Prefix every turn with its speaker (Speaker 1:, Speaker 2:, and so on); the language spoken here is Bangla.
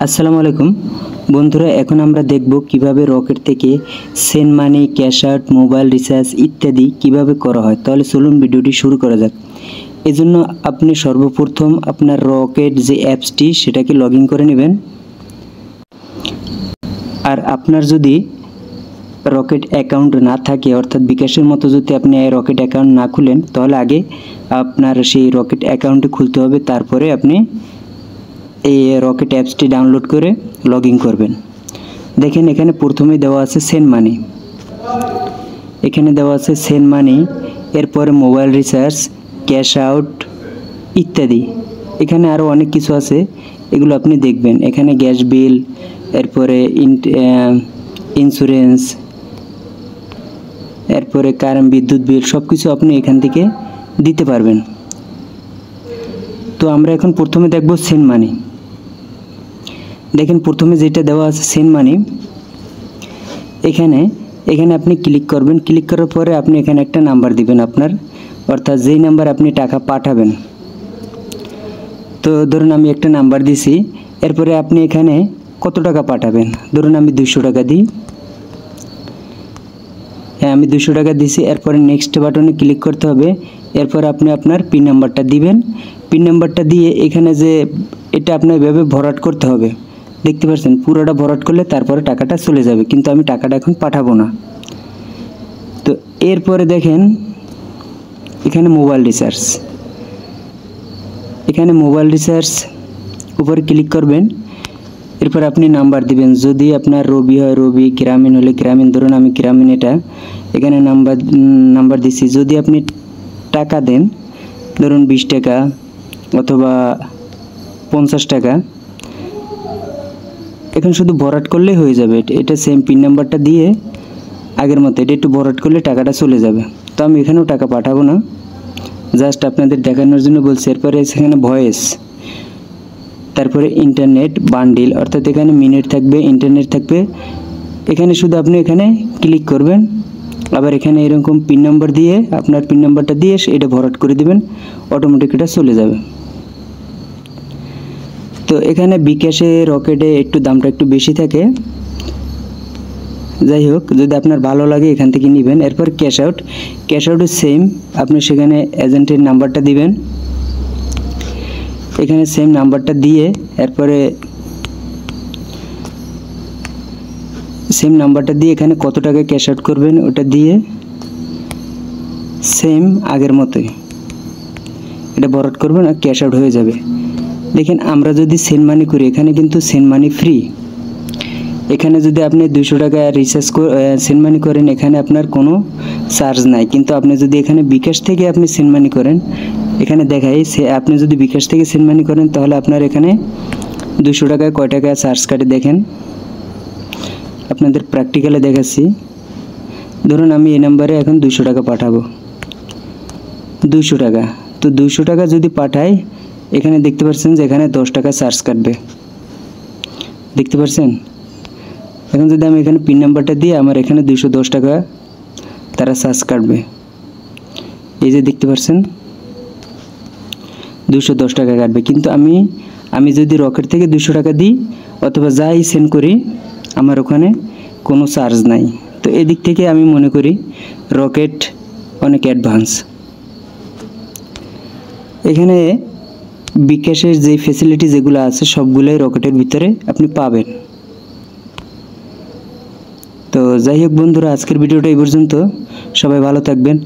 Speaker 1: আসসালামু আলাইকুম বন্ধুরা, এখন আমরা দেখব কিভাবে রকেট থেকে send money, cash out, mobile recharge ইত্যাদি কিভাবে করা হয়। তাহলে চলুন ভিডিওটি শুরু করা যাক। এজন্য আপনি সর্বপ্রথম আপনার রকেট যে অ্যাপসটি সেটাকে লগ ইন করে নেবেন। আর আপনার যদি রকেট অ্যাকাউন্ট না থাকে, অর্থাৎ বিকাশের মতো যদি আপনি রকেট অ্যাকাউন্ট না খুলেন, তাহলে আগে আপনার সেই রকেট অ্যাকাউন্টটি খুলতে হবে, তারপরে আপনি এই রকেট অ্যাপসটি ডাউনলোড করে লগ ইন করবেন। দেখেন এখানে প্রথমেই দেওয়া আছে সেন্ড মানি, এখানে দেওয়া আছে সেন্ড মানি, এরপরে মোবাইল রিচার্জ, ক্যাশ আউট ইত্যাদি। এখানে আরও অনেক কিছু আছে, এগুলো আপনি দেখবেন। এখানে গ্যাস বিল, এরপরে ইন্স্যুরেন্স, এরপরে কারেন্ট বিদ্যুৎ বিল, সব কিছু আপনি এখান থেকে দিতে পারবেন। তো আমরা এখন প্রথমে দেখব সেন্ড মানি। দেখেন প্রথমে যেটা দেওয়া আছে সেন্ড মানি, এখানে আপনি ক্লিক করবেন। ক্লিক করার পরে আপনি এখানে একটা নাম্বার দিবেন আপনার, অর্থাৎ যেই নাম্বার আপনি টাকা পাঠাবেন। তো ধরুন আমি একটা নাম্বার দিছি, এরপরে আপনি এখানে কত টাকা পাঠাবেন, ধরুন আমি 200 টাকা দিই। হ্যাঁ, আমি 200 টাকা দিছি। এরপরে নেক্সট বাটনে ক্লিক করতে হবে। এরপর আপনি আপনার পিন নাম্বারটা দিবেন। পিন নাম্বারটা দিয়ে এখানে যে এটা আপনার এভাবে ভরাট করতে হবে, দেখতে পাচ্ছেন পুরোটা ভরাট করলে তারপরে টাকাটা চলে যাবে, কিন্তু আমি টাকাটা এখন পাঠাবো না। তো এরপরে দেখেন এখানে মোবাইল রিচার্জ, এখানে মোবাইল রিচার্জ উপরে ক্লিক করবেন। এরপর আপনি নাম্বার দিবেন, যদি আপনার রবি হয় রবি, গ্রামীণ হলে গ্রামীণ। ধরুন আমি গ্রামীণ, এটা এখানে নাম্বার দিছি। যদি আপনি টাকা দেন, ধরুন 20 টাকা অথবা 50 টাকা, এখন শুধু ভরাট করলেই হয়ে যাবে। এটা সেম পিন নাম্বারটা দিয়ে আগের মতো এটা একটু ভরাট করলে টাকাটা চলে যাবে। তো আমি এখানেও টাকা পাঠাবো না, জাস্ট আপনাদের দেখানোর জন্য বলছি। এরপরে সেখানে ভয়েস, তারপরে ইন্টারনেট বান্ডিল, অর্থাৎ এখানে মিনিট থাকবে, ইন্টারনেট থাকবে। এখানে শুধু আপনি এখানে ক্লিক করবেন, আবার এখানে এরকম পিন নাম্বার দিয়ে আপনার পিন নাম্বারটা দিয়ে এটা ভরাট করে দিবেন, অটোমেটিক এটা চলে যাবে। তো এখানে বিকাশে রকেটে একটু দামটা একটু বেশি থাকে, যাই হোক যদি আপনার ভালো লাগে এখান থেকে নেবেন। এরপর ক্যাশ আউট, ক্যাশ আউটও সেম, আপনি সেখানে এজেন্টের নাম্বারটা দিবেন, এখানে সেম নাম্বারটা দিয়ে এরপরে সেম নাম্বারটা দিয়ে এখানে কত টাকা ক্যাশ আউট করবেন ওটা দিয়ে সেম আগের মতোই এটা ভরাট করবেন আর ক্যাশ আউট হয়ে যাবে। দেখেন আমরা যদি সেন্ড মানি করি, এখানে কিন্তু সেন্ড মানি ফ্রি। এখানে যদি আপনি 200 টাকা রিচার্জ সেন্ড মানি করেন, এখানে আপনার কোনো চার্জ নাই। কিন্তু আপনি যদি এখানে বিকাশ থেকে আপনি সেন্ড মানি করেন, এখানে দেখাই আপনি যদি বিকাশ থেকে সেন্ড মানি করেন, তাহলে আপনার এখানে 200 টাকায় কয় টাকা চার্জ কাটে দেখেন, আপনাদের প্র্যাকটিক্যালে দেখাচ্ছি। ধরুন আমি এই নাম্বারে এখন 200 টাকা পাঠাবো, 200 টাকা। তো 200 টাকা যদি পাঠাই, এখানে দেখতে পাচ্ছেন যে এখানে 10 টাকা চার্জ কাটবে, দেখতে পাচ্ছেন। এখন যদি আমি এখানে পিন নাম্বারটা দিয়ে আমার এখানে 210 টাকা তারা চার্জ কাটবে, এই যে দেখতে পাচ্ছেন 210 টাকা কাটবে। কিন্তু আমি যদি রকেট থেকে 200 টাকা দিই অথবা যাই সেন্ড করি, আমার ওখানে কোনো চার্জ নাই। তো এদিক থেকে আমি মনে করি রকেট অনেক অ্যাডভান্স। এখানে বিকাশের যে ফ্যাসিলিটি যেগুলো আছে সবগুলোই রকেটের ভিতরে আপনি পাবেন। তো যাই হোক বন্ধুরা, আজকের ভিডিওটা এই পর্যন্ত। সবাই ভালো থাকবেন।